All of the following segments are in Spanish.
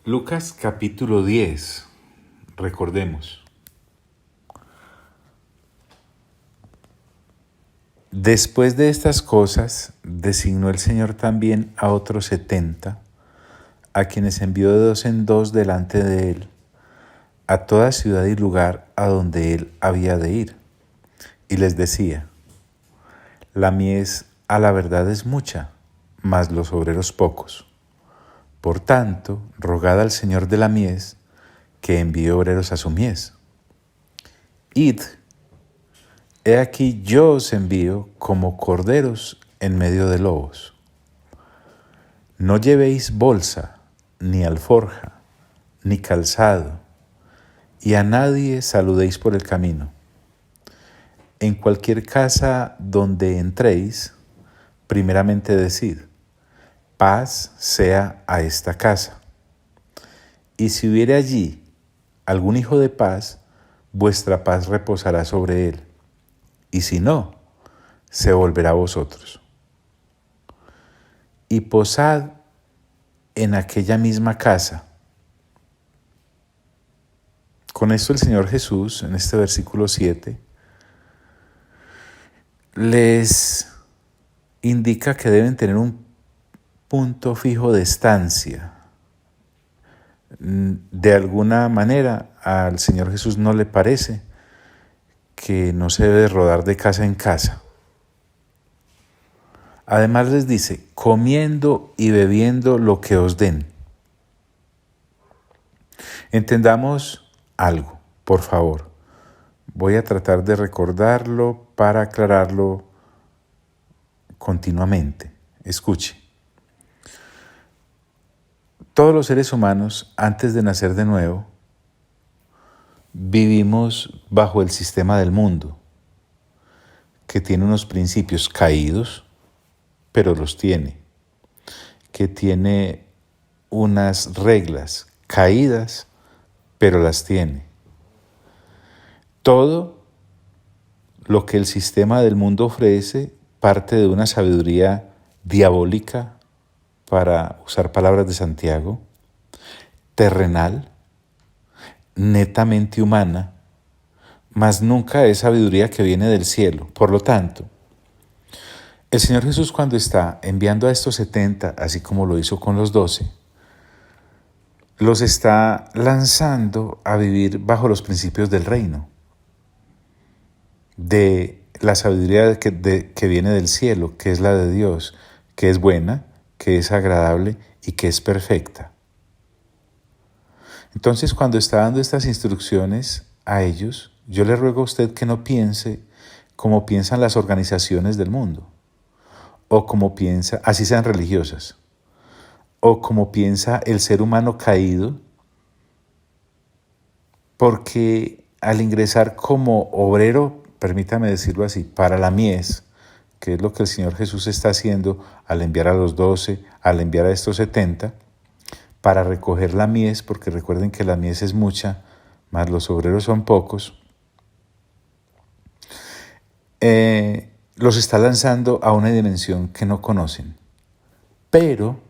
Lucas capítulo 10, recordemos. Después de estas cosas, designó el Señor también a otros 70, a quienes envió de dos en dos delante de él, a toda ciudad y lugar a donde él había de ir. Y les decía: la mies a la verdad es mucha, mas los obreros pocos. Por tanto, rogad al Señor de la mies que envíe obreros a su mies. Id, he aquí yo os envío como corderos en medio de lobos. No llevéis bolsa, ni alforja, ni calzado, y a nadie saludéis por el camino. En cualquier casa donde entréis, primeramente decid: paz sea a esta casa. Y si hubiere allí algún hijo de paz, vuestra paz reposará sobre él. Y si no, se volverá a vosotros. Y posad en aquella misma casa. Con esto el Señor Jesús, en este versículo 7, les indica que deben tener un punto fijo de estancia. De alguna manera, al Señor Jesús no le parece que no se debe rodar de casa en casa. Además les dice: comiendo y bebiendo lo que os den. Entendamos algo, por favor. Voy a tratar de recordarlo para aclararlo continuamente. Escuche. Todos los seres humanos, antes de nacer de nuevo, vivimos bajo el sistema del mundo, que tiene unos principios caídos, pero los tiene, que tiene unas reglas caídas, pero las tiene. Todo lo que el sistema del mundo ofrece parte de una sabiduría diabólica, para usar palabras de Santiago, terrenal, netamente humana, mas nunca es sabiduría que viene del cielo. Por lo tanto, el Señor Jesús, cuando está enviando a estos 70, así como lo hizo con los 12, los está lanzando a vivir bajo los principios del reino, de la sabiduría que viene del cielo, que es la de Dios, que es buena, que es agradable y que es perfecta. Entonces, cuando está dando estas instrucciones a ellos, yo le ruego a usted que no piense como piensan las organizaciones del mundo, o como piensa, así sean religiosas, o como piensa el ser humano caído, porque al ingresar como obrero, permítame decirlo así, para la mies, que es lo que el Señor Jesús está haciendo al enviar a los 12, al enviar a estos 70, para recoger la mies, porque recuerden que la mies es mucha, más los obreros son pocos, los está lanzando a una dimensión que no conocen, pero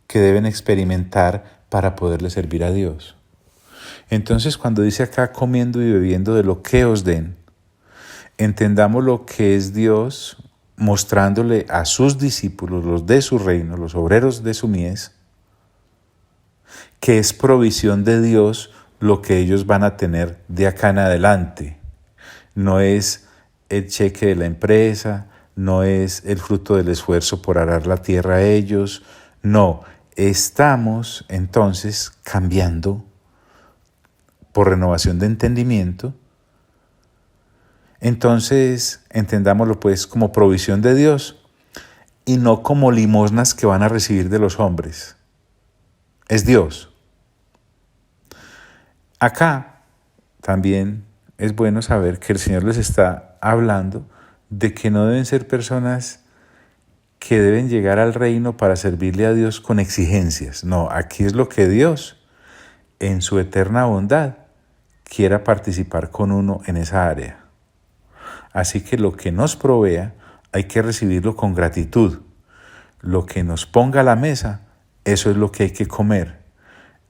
que deben experimentar para poderle servir a Dios. Entonces, cuando dice acá comiendo y bebiendo de lo que os den, entendamos lo que es Dios mostrándole a sus discípulos, los de su reino, los obreros de su mies, que es provisión de Dios lo que ellos van a tener de acá en adelante. No es el cheque de la empresa, no es el fruto del esfuerzo por arar la tierra a ellos, no. Estamos entonces cambiando por renovación de entendimiento. Entonces, entendámoslo pues como provisión de Dios y no como limosnas que van a recibir de los hombres. Es Dios. Acá también es bueno saber que el Señor les está hablando de que no deben ser personas que deben llegar al reino para servirle a Dios con exigencias. No, aquí es lo que Dios, en su eterna bondad, quiera participar con uno en esa área. Así que lo que nos provea hay que recibirlo con gratitud. Lo que nos ponga a la mesa, eso es lo que hay que comer.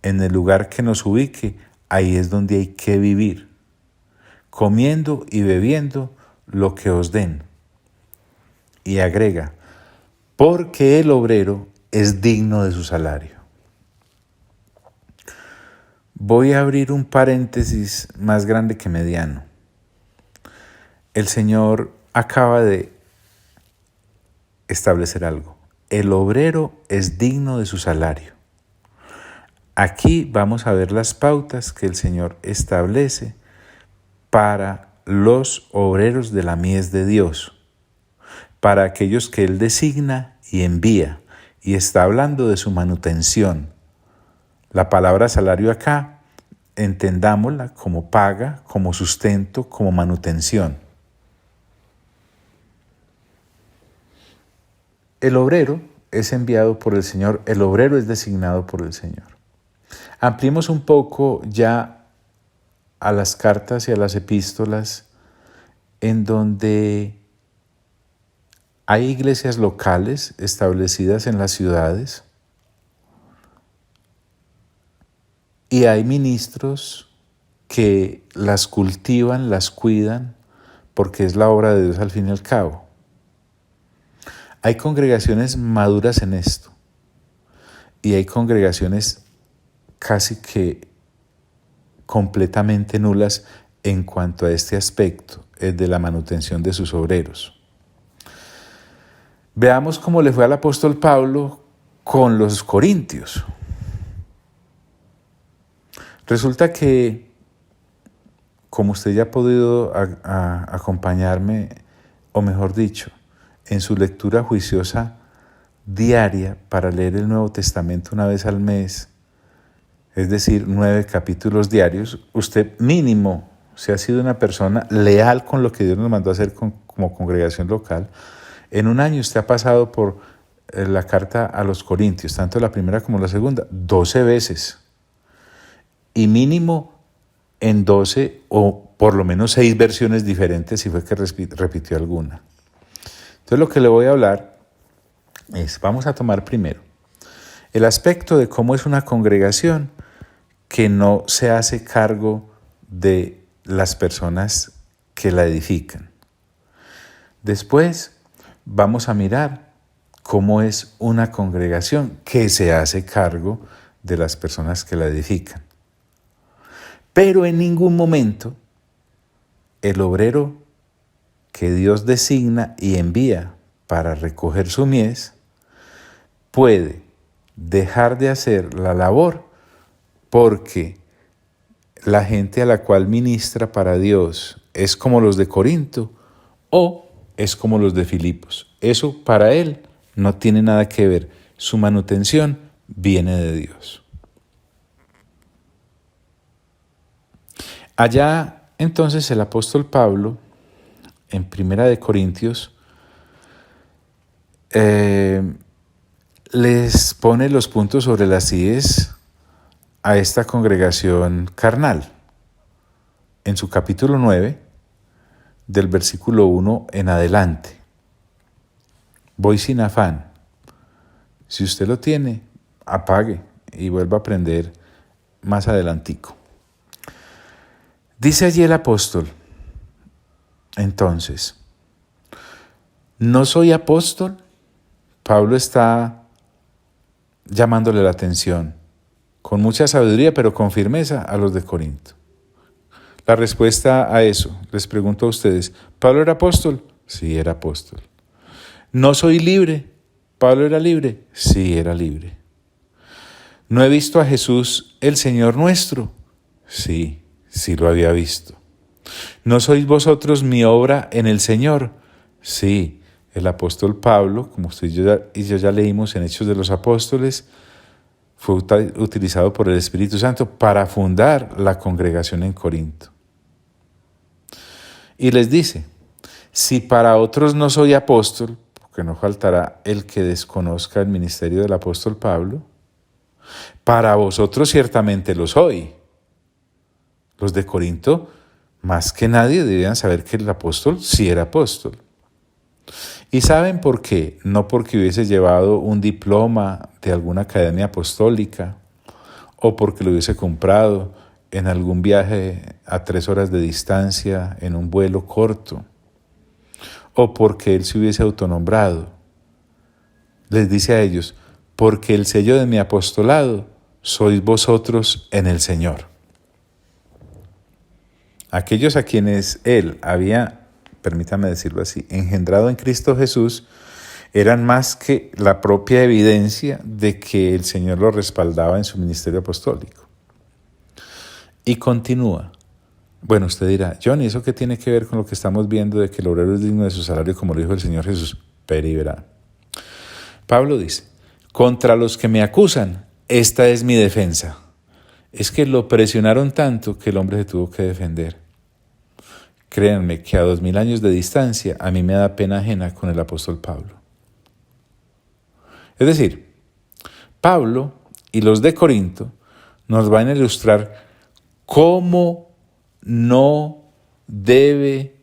en el lugar que nos ubique, ahí es donde hay que vivir, comiendo y bebiendo lo que os den. Y agrega, porque el obrero es digno de su salario. Voy a abrir un paréntesis más grande que mediano. El Señor acaba de establecer algo. El obrero es digno de su salario. Aquí vamos a ver las pautas que el Señor establece para los obreros de la mies de Dios, para aquellos que Él designa y envía, y está hablando de su manutención. La palabra salario acá, entendámosla como paga, como sustento, como manutención. El obrero es enviado por el Señor, el obrero es designado por el Señor. Ampliemos un poco ya a las cartas y a las epístolas en donde hay iglesias locales establecidas en las ciudades y hay ministros que las cultivan, las cuidan, porque es la obra de Dios al fin y al cabo. Hay congregaciones maduras en esto y hay congregaciones casi que completamente nulas en cuanto a este aspecto, el de la manutención de sus obreros. Veamos cómo le fue al apóstol Pablo con los corintios. Resulta que, como usted ya ha podido acompañarme, o mejor dicho, en su lectura juiciosa diaria para leer el Nuevo Testamento una vez al mes, es decir, 9 capítulos diarios, usted mínimo, si ha sido una persona leal con lo que Dios nos mandó a hacer como congregación local, en un año usted ha pasado por la carta a los Corintios, tanto la primera como la segunda, 12 veces. Y mínimo en 12 o por lo menos 6 versiones diferentes, si fue que repitió alguna. Entonces lo que le voy a hablar es, vamos a tomar primero el aspecto de cómo es una congregación que no se hace cargo de las personas que la edifican. Después vamos a mirar cómo es una congregación que se hace cargo de las personas que la edifican. Pero en ningún momento el obrero que Dios designa y envía para recoger su mies puede dejar de hacer la labor porque la gente a la cual ministra para Dios es como los de Corinto o es como los de Filipos. Eso para él no tiene nada que ver. Su manutención viene de Dios. Allá entonces el apóstol Pablo, en Primera de Corintios, les pone los puntos sobre las íes a esta congregación carnal. En su capítulo 9, del versículo 1 en adelante. Voy sin afán. Si usted lo tiene, apague y vuelva a aprender más adelantico. Dice allí el apóstol, entonces, ¿no soy apóstol? Pablo está llamándole la atención, con mucha sabiduría, pero con firmeza a los de Corinto. La respuesta a eso, les pregunto a ustedes, ¿Pablo era apóstol? Sí, era apóstol. ¿No soy libre? ¿Pablo era libre? Sí, era libre. ¿No he visto a Jesús, el Señor nuestro? Sí, sí lo había visto. ¿No sois vosotros mi obra en el Señor? Sí, el apóstol Pablo, como usted y yo ya leímos en Hechos de los Apóstoles, fue utilizado por el Espíritu Santo para fundar la congregación en Corinto. Y les dice, si para otros no soy apóstol, porque no faltará el que desconozca el ministerio del apóstol Pablo, para vosotros ciertamente lo soy. Los de Corinto, más que nadie, debían saber que el apóstol sí era apóstol. ¿Y saben por qué? No porque hubiese llevado un diploma de alguna academia apostólica o porque lo hubiese comprado en algún viaje a 3 horas de distancia, en un vuelo corto, o porque él se hubiese autonombrado. Les dice a ellos, porque el sello de mi apostolado sois vosotros en el Señor. Aquellos a quienes él había, permítame decirlo así, engendrado en Cristo Jesús, eran más que la propia evidencia de que el Señor lo respaldaba en su ministerio apostólico. Y continúa. Bueno, usted dirá, Johnny, ¿eso qué tiene que ver con lo que estamos viendo de que el obrero es digno de su salario, como lo dijo el Señor Jesús? Pero y verá. Pablo dice, contra los que me acusan, esta es mi defensa. Es que lo presionaron tanto que el hombre se tuvo que defender. Créanme que a 2000 años de distancia a mí me da pena ajena con el apóstol Pablo. Es decir, Pablo y los de Corinto nos van a ilustrar cómo no debe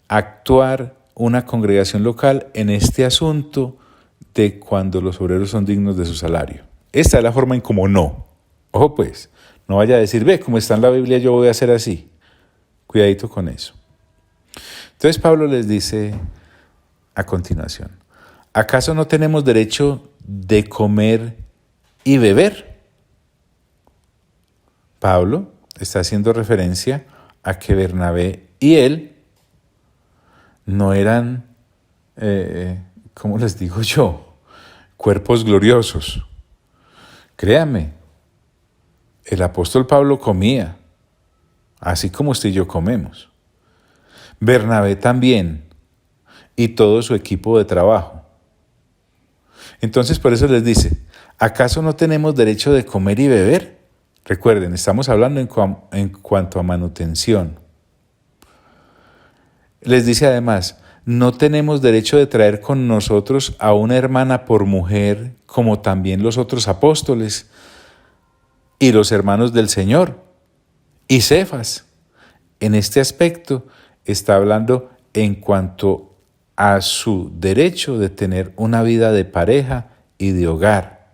actuar una congregación local en este asunto de cuando los obreros son dignos de su salario. Esta es la forma en cómo no. Ojo pues, no vaya a decir, ve, como está en la Biblia yo voy a hacer así. Cuidadito con eso. Entonces Pablo les dice a continuación, ¿acaso no tenemos derecho de comer y beber? Pablo está haciendo referencia a que Bernabé y él no eran, ¿cómo les digo yo? Cuerpos gloriosos. Créame, el apóstol Pablo comía, así como usted y yo comemos. Bernabé también, y todo su equipo de trabajo. Entonces por eso les dice, ¿acaso no tenemos derecho de comer y beber? Recuerden, estamos hablando en cuanto a manutención. Les dice además, no tenemos derecho de traer con nosotros a una hermana por mujer, como también los otros apóstoles y los hermanos del Señor, y Cefas. En este aspecto está hablando en cuanto a su derecho de tener una vida de pareja y de hogar,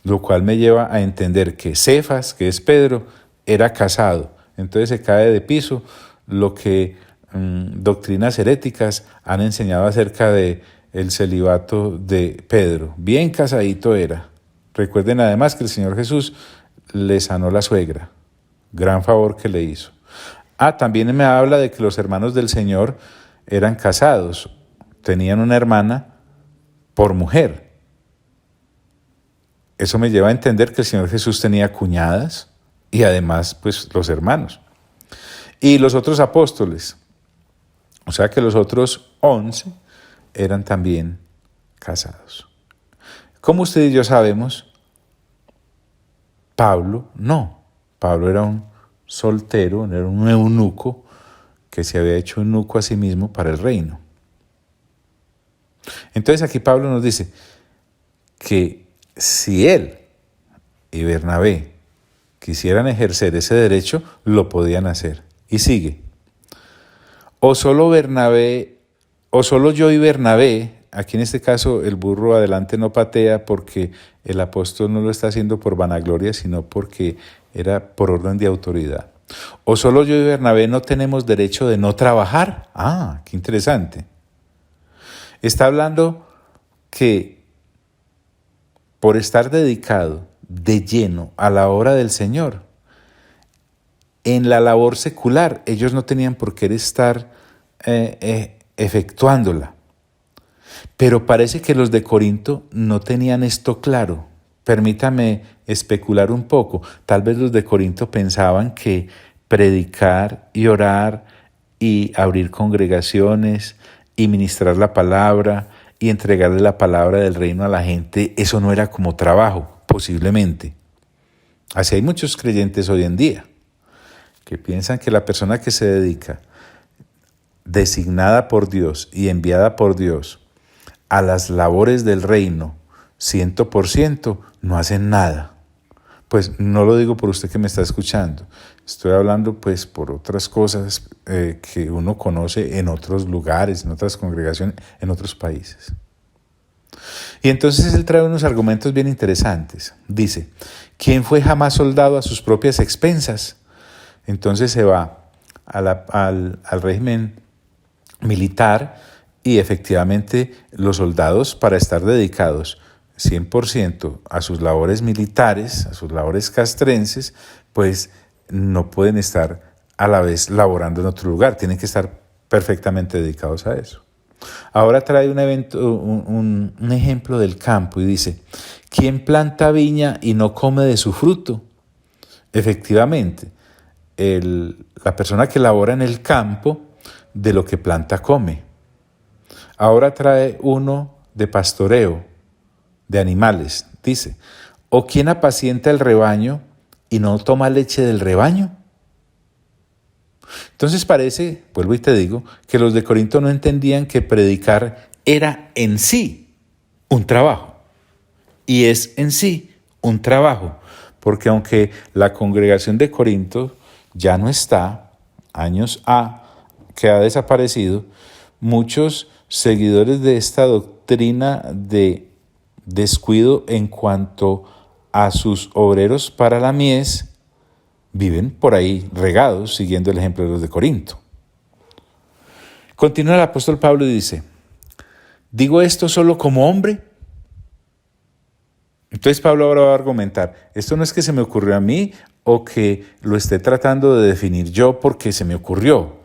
lo cual me lleva a entender que Cefas, que es Pedro, era casado. Entonces se cae de piso lo que doctrinas heréticas han enseñado acerca de el celibato de Pedro. Bien casadito era. Recuerden además que el Señor Jesús le sanó la suegra. Gran favor que le hizo. También me habla de que los hermanos del Señor eran casados. Tenían una hermana por mujer. Eso me lleva a entender que el Señor Jesús tenía cuñadas y además pues los hermanos. Y los otros apóstoles. O sea que los otros 11 eran también casados. Como usted y yo sabemos, Pablo no. Pablo era un soltero, era un eunuco que se había hecho eunuco a sí mismo para el reino. Entonces aquí Pablo nos dice que si él y Bernabé quisieran ejercer ese derecho, lo podían hacer. Y sigue. O solo yo y Bernabé, aquí en este caso el burro adelante no patea porque el apóstol no lo está haciendo por vanagloria, sino porque era por orden de autoridad. O solo yo y Bernabé no tenemos derecho de no trabajar. Qué interesante. Está hablando que por estar dedicado de lleno a la obra del Señor, en la labor secular, ellos no tenían por qué estar efectuándola. Pero parece que los de Corinto no tenían esto claro. Permítame especular un poco. Tal vez los de Corinto pensaban que predicar y orar y abrir congregaciones y ministrar la palabra y entregarle la palabra del reino a la gente, eso no era como trabajo, posiblemente. Así hay muchos creyentes hoy en día que piensan que la persona que se dedica, designada por Dios y enviada por Dios a las labores del reino, 100%, no hacen nada. Pues no lo digo por usted que me está escuchando, estoy hablando pues por otras cosas que uno conoce en otros lugares, en otras congregaciones, en otros países. Y entonces él trae unos argumentos bien interesantes. Dice, ¿quién fue jamás soldado a sus propias expensas? Entonces se va al régimen militar y efectivamente los soldados, para estar dedicados 100% a sus labores militares, a sus labores castrenses, pues no pueden estar a la vez laborando en otro lugar, tienen que estar perfectamente dedicados a eso. Ahora trae un ejemplo del campo y dice, ¿quién planta viña y no come de su fruto? Efectivamente, la persona que labora en el campo, de lo que planta come. Ahora trae uno de pastoreo, de animales. Dice, ¿o quién apacienta el rebaño y no toma leche del rebaño? Entonces parece, vuelvo y te digo, que los de Corinto no entendían que predicar era en sí un trabajo. Y es en sí un trabajo. Porque aunque la congregación de Corinto ya no está, años que ha desaparecido, muchos seguidores de esta doctrina de descuido en cuanto a sus obreros para la mies viven por ahí regados, siguiendo el ejemplo de los de Corinto. Continúa el apóstol Pablo y dice, ¿digo esto solo como hombre? Entonces Pablo ahora va a argumentar, esto no es que se me ocurrió a mí o que lo esté tratando de definir yo porque se me ocurrió.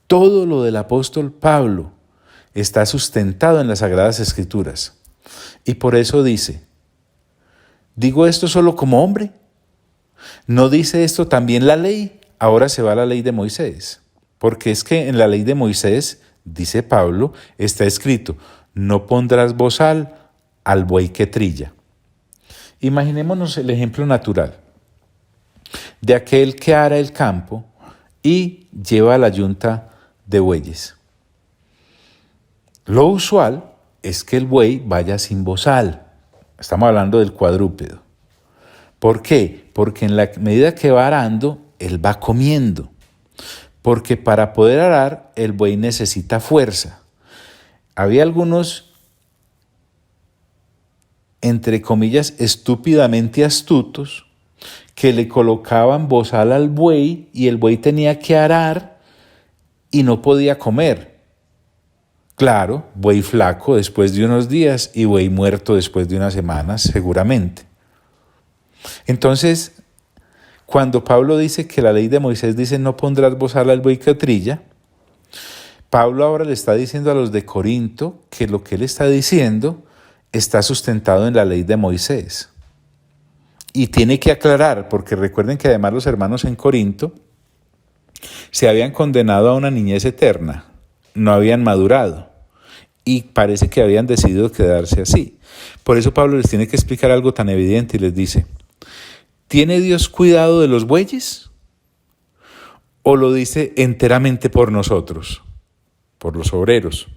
Todo lo del apóstol Pablo está sustentado en las Sagradas Escrituras. Y por eso dice, ¿digo esto solo como hombre? ¿No dice esto también la ley? Ahora se va a la ley de Moisés. Porque es que en la ley de Moisés, dice Pablo, está escrito, no pondrás bozal al buey que trilla. Imaginémonos el ejemplo natural de aquel que ara el campo y lleva la yunta de bueyes. Lo usual es que el buey vaya sin bozal. Estamos hablando del cuadrúpedo. ¿Por qué? Porque en la medida que va arando, él va comiendo. Porque para poder arar, el buey necesita fuerza. Había algunos, entre comillas, estúpidamente astutos, que le colocaban bozal al buey y el buey tenía que arar y no podía comer. Claro, buey flaco después de unos días y buey muerto después de unas semanas, seguramente. Entonces, cuando Pablo dice que la ley de Moisés dice no pondrás bozal al buey que trilla, Pablo ahora le está diciendo a los de Corinto que lo que él está diciendo está sustentado en la ley de Moisés. Y tiene que aclarar, porque recuerden que además los hermanos en Corinto se habían condenado a una niñez eterna, no habían madurado y parece que habían decidido quedarse así. Por eso Pablo les tiene que explicar algo tan evidente y les dice, ¿tiene Dios cuidado de los bueyes? ¿O lo dice enteramente por nosotros, por los obreros?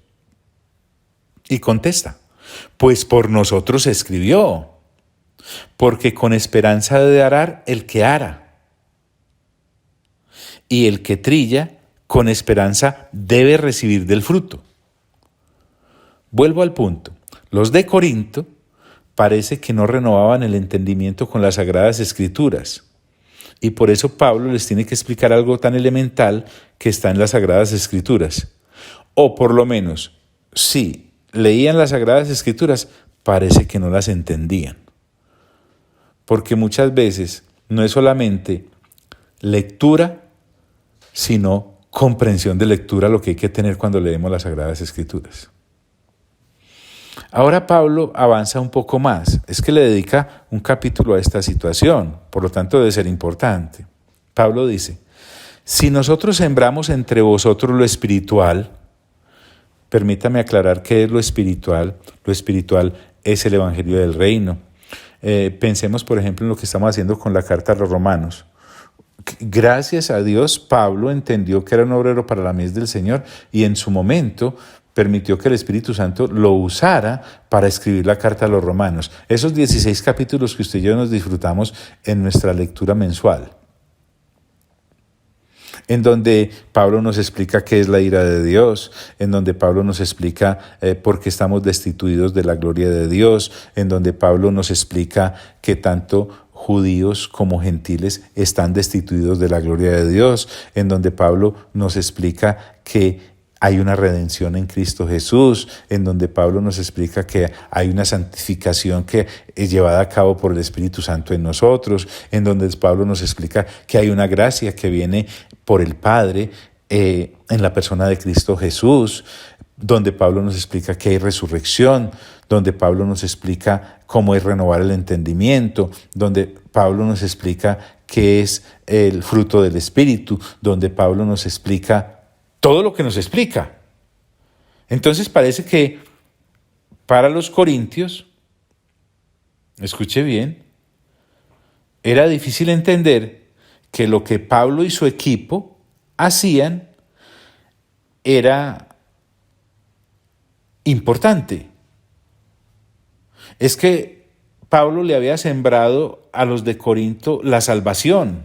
Y contesta, pues por nosotros escribió, porque con esperanza de arar el que ara, y el que trilla, con esperanza debe recibir del fruto. Vuelvo al punto, los de Corinto parece que no renovaban el entendimiento con las Sagradas Escrituras, y por eso Pablo les tiene que explicar algo tan elemental que está en las Sagradas Escrituras. O por lo menos, si leían las Sagradas Escrituras, parece que no las entendían. Porque muchas veces no es solamente lectura, sino comprensión de lectura lo que hay que tener cuando leemos las Sagradas Escrituras. Ahora Pablo avanza un poco más, es que le dedica un capítulo a esta situación, por lo tanto debe ser importante. Pablo dice, si nosotros sembramos entre vosotros lo espiritual, permítame aclarar qué es lo espiritual es el Evangelio del Reino. Pensemos, por ejemplo, en lo que estamos haciendo con la carta a los romanos. Gracias a Dios, Pablo entendió que era un obrero para la mies del Señor y en su momento permitió que el Espíritu Santo lo usara para escribir la carta a los romanos. Esos 16 capítulos que usted y yo nos disfrutamos en nuestra lectura mensual. en donde Pablo nos explica qué es la ira de Dios, en donde Pablo nos explica por qué estamos destituidos de la gloria de Dios, en donde Pablo nos explica que tanto judíos como gentiles están destituidos de la gloria de Dios, en donde Pablo nos explica que hay una redención en Cristo Jesús, en donde Pablo nos explica que hay una santificación que es llevada a cabo por el Espíritu Santo en nosotros, en donde Pablo nos explica que hay una gracia que viene por el Padre en la persona de Cristo Jesús, donde Pablo nos explica que hay resurrección, donde Pablo nos explica cómo es renovar el entendimiento, donde Pablo nos explica qué es el fruto del Espíritu, donde Pablo nos explica todo lo que nos explica. Entonces parece que para los corintios, escuche bien, era difícil entender que lo que Pablo y su equipo hacían era importante. Es que Pablo le había sembrado a los de Corinto la salvación.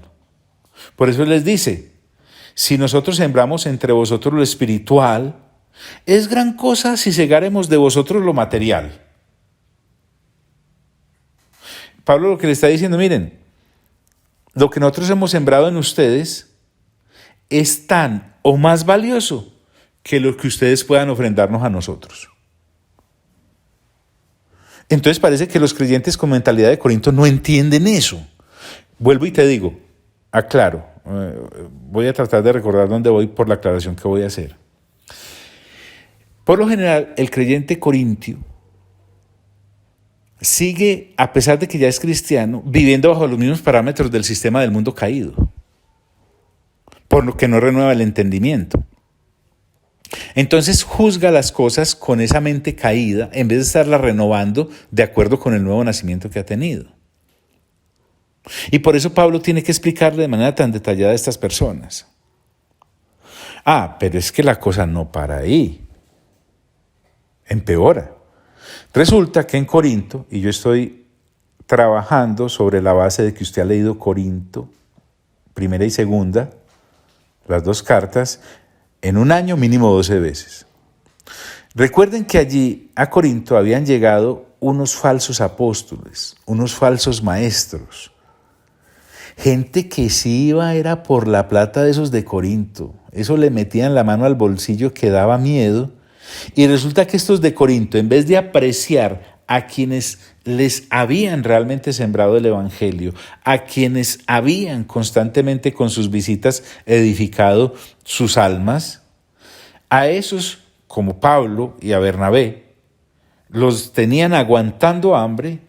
Por eso les dice, si nosotros sembramos entre vosotros lo espiritual, es gran cosa si segáremos de vosotros lo material. Pablo lo que le está diciendo, miren, lo que nosotros hemos sembrado en ustedes es tan o más valioso que lo que ustedes puedan ofrendarnos a nosotros. Entonces parece que los creyentes con mentalidad de Corinto no entienden eso. Vuelvo y te digo, aclaro, voy a tratar de recordar dónde voy por la aclaración que voy a hacer. Por lo general, el creyente corintio sigue, a pesar de que ya es cristiano, viviendo bajo los mismos parámetros del sistema del mundo caído, por lo que no renueva el entendimiento. Entonces juzga las cosas con esa mente caída en vez de estarla renovando de acuerdo con el nuevo nacimiento que ha tenido. Y por eso Pablo tiene que explicarle de manera tan detallada a estas personas. Pero es que la cosa no para ahí. Empeora. Resulta que en Corinto, y yo estoy trabajando sobre la base de que usted ha leído Corinto, primera y segunda, las dos cartas, en un año mínimo 12 veces. Recuerden que allí a Corinto habían llegado unos falsos apóstoles, unos falsos maestros, gente que sí iba era por la plata de esos de Corinto, eso le metían la mano al bolsillo que daba miedo, y resulta que estos de Corinto, en vez de apreciar a quienes les habían realmente sembrado el evangelio, a quienes habían constantemente con sus visitas edificado sus almas, a esos como Pablo y a Bernabé, los tenían aguantando hambre,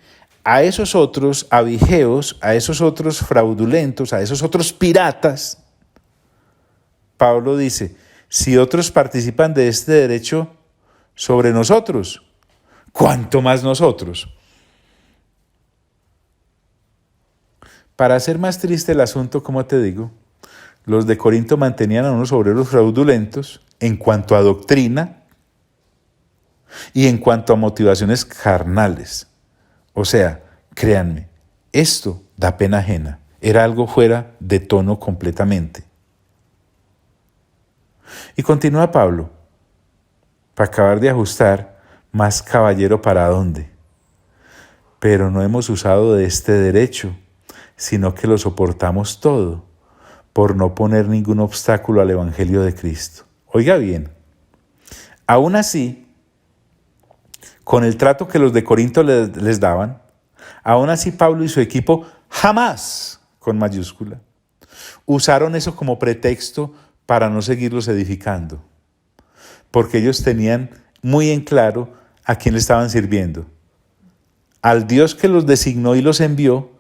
a esos otros abigeos, a esos otros fraudulentos, a esos otros piratas, Pablo dice, si otros participan de este derecho sobre nosotros, ¿cuánto más nosotros? Para hacer más triste el asunto, como te digo, los de Corinto mantenían a unos obreros fraudulentos en cuanto a doctrina y en cuanto a motivaciones carnales. O sea, créanme, esto da pena ajena. Era algo fuera de tono completamente. Y continúa Pablo, para acabar de ajustar, más caballero para dónde. Pero no hemos usado de este derecho, sino que lo soportamos todo, por no poner ningún obstáculo al Evangelio de Cristo. Oiga bien, aún así, con el trato que los de Corinto les daban, aún así Pablo y su equipo jamás, con mayúscula, usaron eso como pretexto para no seguirlos edificando, porque ellos tenían muy en claro a quién le estaban sirviendo, al Dios que los designó y los envió,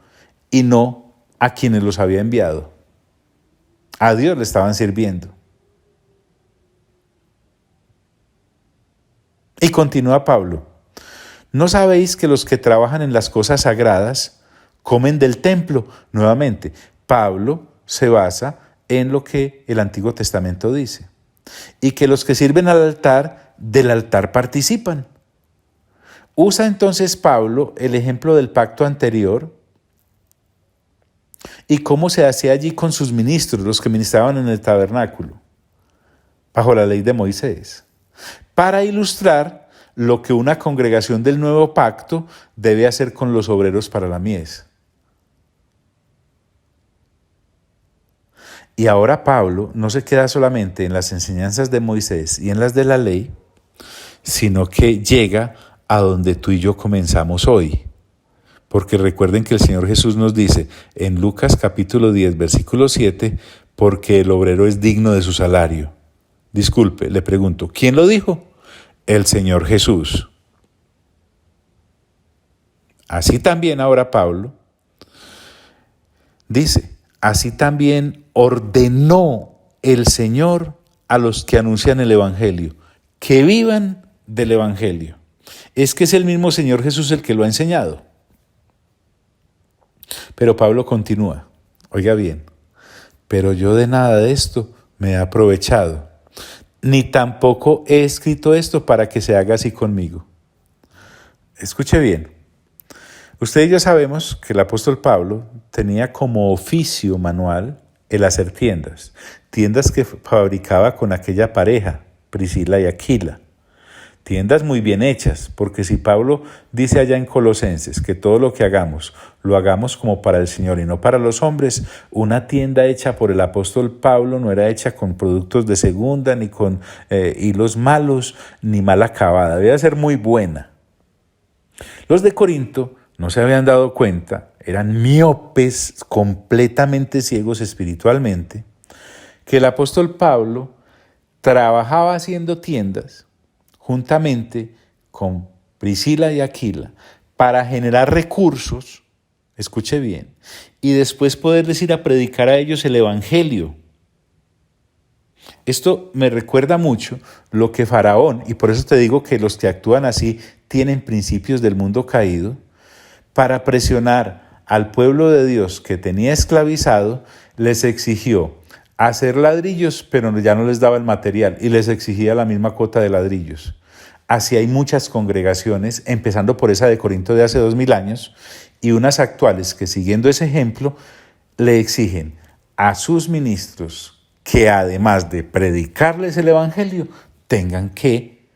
y no a quienes los había enviado. A Dios le estaban sirviendo. Y continúa Pablo, ¿no sabéis que los que trabajan en las cosas sagradas comen del templo? Nuevamente, Pablo se basa en lo que el Antiguo Testamento dice. Y que los que sirven al altar, del altar participan. Usa entonces Pablo el ejemplo del pacto anterior y cómo se hacía allí con sus ministros, los que ministraban en el tabernáculo, bajo la ley de Moisés, para ilustrar lo que una congregación del nuevo pacto debe hacer con los obreros para la mies. Y ahora Pablo no se queda solamente en las enseñanzas de Moisés y en las de la ley, sino que llega a donde tú y yo comenzamos hoy. Porque recuerden que el Señor Jesús nos dice en Lucas capítulo 10, versículo 7, porque el obrero es digno de su salario. Disculpe, le pregunto, ¿quién lo dijo? El Señor Jesús. Así también ahora Pablo dice, así también ordenó el Señor a los que anuncian el Evangelio, que vivan del Evangelio. Es que es el mismo Señor Jesús el que lo ha enseñado. Pero Pablo continúa, oiga bien, pero yo de nada de esto me he aprovechado, ni tampoco he escrito esto para que se haga así conmigo. Escuche bien, usted y yo sabemos que el apóstol Pablo tenía como oficio manual el hacer tiendas que fabricaba con aquella pareja, Priscila y Aquila. Tiendas muy bien hechas, porque si Pablo dice allá en Colosenses que todo lo que hagamos, lo hagamos como para el Señor y no para los hombres, una tienda hecha por el apóstol Pablo no era hecha con productos de segunda, ni con hilos malos, ni mal acabada, debía ser muy buena. Los de Corinto no se habían dado cuenta, eran miopes, completamente ciegos espiritualmente, que el apóstol Pablo trabajaba haciendo tiendas juntamente con Priscila y Aquila, para generar recursos, escuche bien, y después poderles ir a predicar a ellos el Evangelio. Esto me recuerda mucho lo que Faraón, y por eso te digo que los que actúan así tienen principios del mundo caído, para presionar al pueblo de Dios que tenía esclavizado, les exigió hacer ladrillos, pero ya no les daba el material y les exigía la misma cuota de ladrillos. Así hay muchas congregaciones, empezando por esa de Corinto de hace 2000 años, y unas actuales que siguiendo ese ejemplo le exigen a sus ministros que además de predicarles el Evangelio, tengan que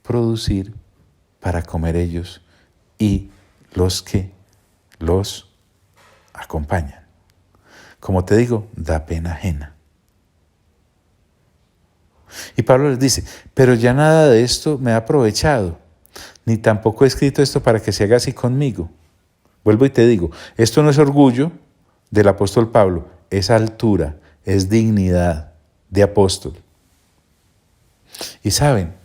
producir para comer ellos y los que los acompañan. Como te digo, da pena ajena. Y Pablo les dice, pero ya nada de esto me ha aprovechado, ni tampoco he escrito esto para que se haga así conmigo. Vuelvo y te digo, esto no es orgullo del apóstol Pablo, es altura, es dignidad de apóstol. Y saben,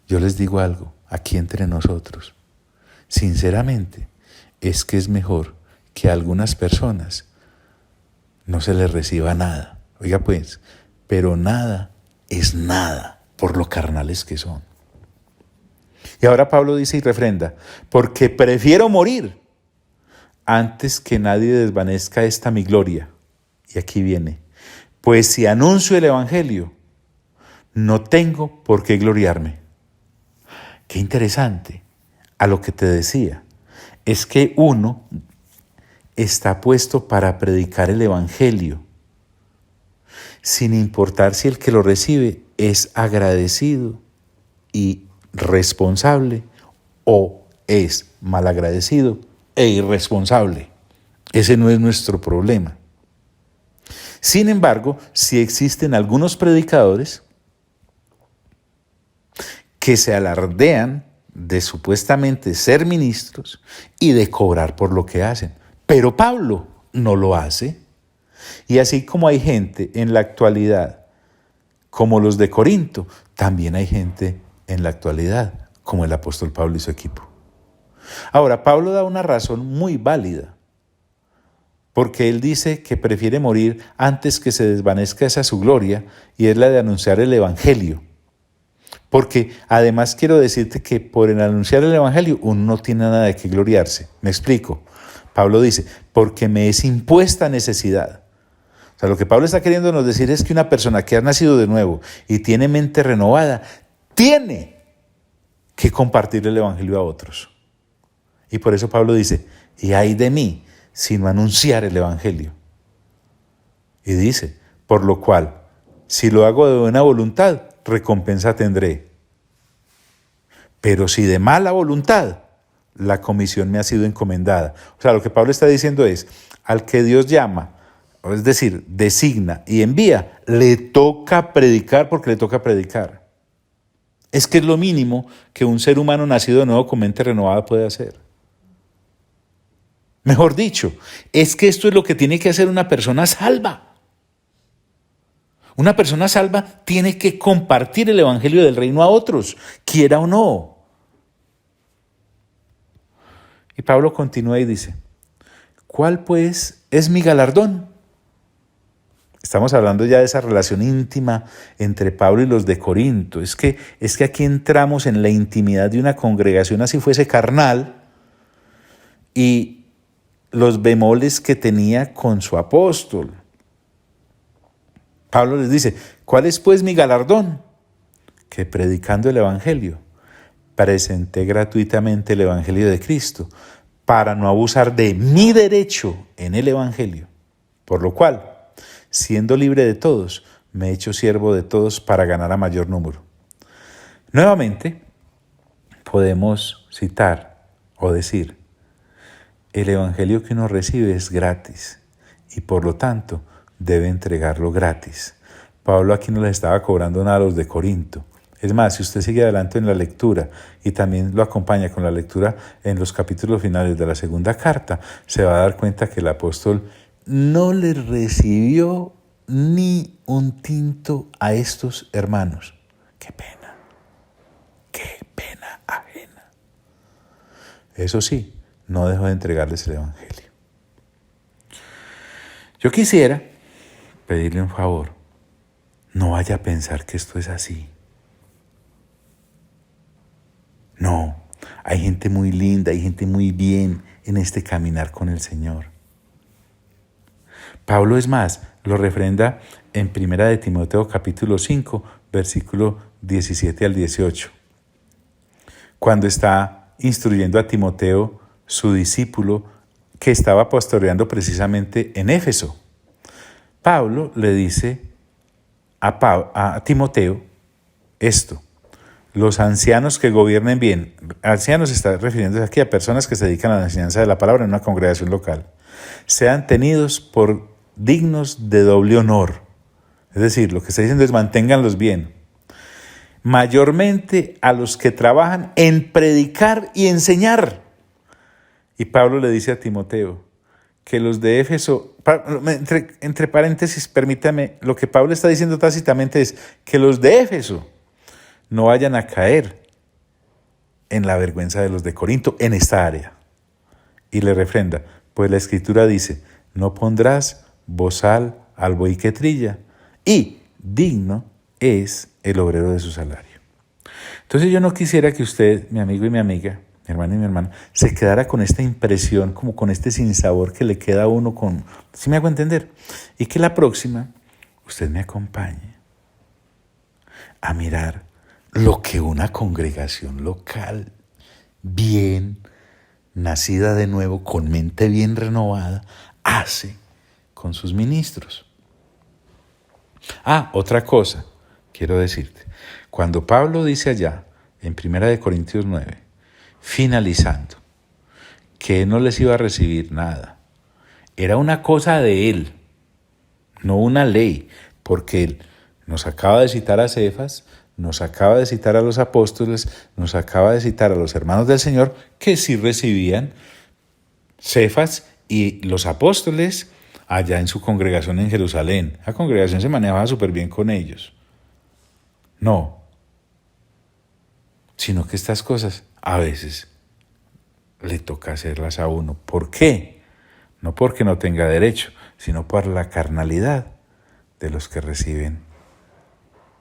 yo les digo algo, aquí entre nosotros, sinceramente, es que es mejor que a algunas personas no se les reciba nada. Oiga pues, pero nada es nada por lo carnales que son. Y ahora Pablo dice y refrenda, porque prefiero morir antes que nadie desvanezca esta mi gloria. Y aquí viene, pues si anuncio el Evangelio, no tengo por qué gloriarme. Qué interesante, a lo que te decía, es que uno está puesto para predicar el Evangelio, sin importar si el que lo recibe es agradecido y responsable o es malagradecido e irresponsable. Ese no es nuestro problema. Sin embargo, sí existen algunos predicadores que se alardean de supuestamente ser ministros y de cobrar por lo que hacen. Pero Pablo no lo hace. Y así como hay gente en la actualidad, como los de Corinto, también hay gente en la actualidad, como el apóstol Pablo y su equipo. Ahora, Pablo da una razón muy válida, porque él dice que prefiere morir antes que se desvanezca esa su gloria, y es la de anunciar el Evangelio. Porque además quiero decirte que por el anunciar el Evangelio uno no tiene nada de qué gloriarse. Me explico. Pablo dice, porque me es impuesta necesidad. O sea, lo que Pablo está queriendo nos decir es que una persona que ha nacido de nuevo y tiene mente renovada, tiene que compartir el Evangelio a otros. Y por eso Pablo dice, y ay de mí, sino anunciar el Evangelio. Y dice, por lo cual, si lo hago de buena voluntad, recompensa tendré. Pero si de mala voluntad, la comisión me ha sido encomendada. O sea, lo que Pablo está diciendo es, al que Dios llama, es decir, designa y envía, le toca predicar porque le toca predicar. Es que es lo mínimo que un ser humano nacido de nuevo con mente renovada puede hacer. Mejor dicho, es que esto es lo que tiene que hacer una persona salva. Una persona salva tiene que compartir el evangelio del reino a otros, quiera o no. Y Pablo continúa y dice, ¿cuál pues es mi galardón? Estamos hablando ya de esa relación íntima entre Pablo y los de Corinto. Es que aquí entramos en la intimidad de una congregación así fuese carnal y los bemoles que tenía con su apóstol. Pablo les dice, ¿cuál es pues mi galardón? Que predicando el evangelio, presenté gratuitamente el evangelio de Cristo para no abusar de mi derecho en el evangelio. Por lo cual, siendo libre de todos, me he hecho siervo de todos para ganar a mayor número. Nuevamente, podemos citar o decir, el evangelio que uno recibe es gratis y por lo tanto debe entregarlo gratis. Pablo aquí no les estaba cobrando nada a los de Corinto. Es más, si usted sigue adelante en la lectura y también lo acompaña con la lectura en los capítulos finales de la segunda carta, se va a dar cuenta que el apóstol no le recibió ni un tinto a estos hermanos. ¡Qué pena ajena! Eso sí, no dejó de entregarles el evangelio. Yo quisiera pedirle un favor. No vaya a pensar que esto es así. No, hay gente muy linda, hay gente muy bien en este caminar con el Señor. Pablo es más, lo refrenda en 1 de Timoteo capítulo 5, versículo 17 al 18. Cuando está instruyendo a Timoteo, su discípulo, que estaba pastoreando precisamente en Éfeso. Pablo le dice a Timoteo esto. Los ancianos que gobiernen bien, ancianos está refiriéndose aquí a personas que se dedican a la enseñanza de la palabra en una congregación local, sean tenidos por dignos de doble honor. Es decir, lo que está diciendo es manténganlos bien. Mayormente a los que trabajan en predicar y enseñar. Y Pablo le dice a Timoteo que los de Éfeso, entre paréntesis, permítame, lo que Pablo está diciendo tácitamente es que los de Éfeso no vayan a caer en la vergüenza de los de Corinto en esta área. Y le refrenda, pues la Escritura dice, no pondrás bozal al buey que trilla, y digno es el obrero de su salario. Entonces yo no quisiera que usted, mi amigo y mi amiga, mi hermano y mi hermana, se quedara con esta impresión, como con este sinsabor que le queda a uno con, ¿sí me hago entender? Y que la próxima usted me acompañe a mirar lo que una congregación local, bien nacida de nuevo, con mente bien renovada, hace con sus ministros. Otra cosa, quiero decirte. Cuando Pablo dice allá, en 1 Corintios 9, finalizando, que él no les iba a recibir nada, era una cosa de él, no una ley, porque él nos acaba de citar a Cefas, nos acaba de citar a los apóstoles, nos acaba de citar a los hermanos del Señor que sí recibían Cefas y los apóstoles allá en su congregación en Jerusalén. La congregación se manejaba súper bien con ellos. No, sino que estas cosas a veces le toca hacerlas a uno. ¿Por qué? No porque no tenga derecho, sino por la carnalidad de los que reciben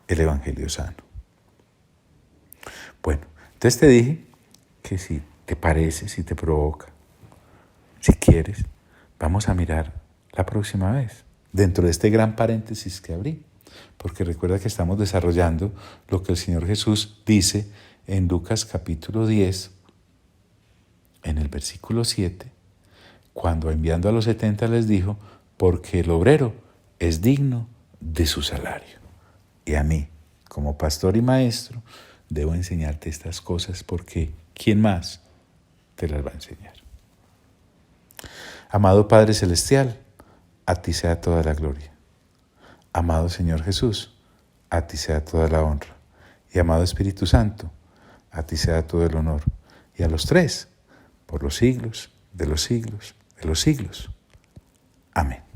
el Evangelio sano. Bueno, entonces te dije que si te parece, si te provoca, si quieres, vamos a mirar la próxima vez, dentro de este gran paréntesis que abrí, porque recuerda que estamos desarrollando lo que el Señor Jesús dice en Lucas capítulo 10, en el versículo 7, cuando enviando a los 70 les dijo, porque el obrero es digno de su salario. Y a mí, como pastor y maestro, debo enseñarte estas cosas porque ¿quién más te las va a enseñar? Amado Padre Celestial, a ti sea toda la gloria. Amado Señor Jesús, a ti sea toda la honra. Y amado Espíritu Santo, a ti sea todo el honor. Y a los tres, por los siglos de los siglos de los siglos. Amén.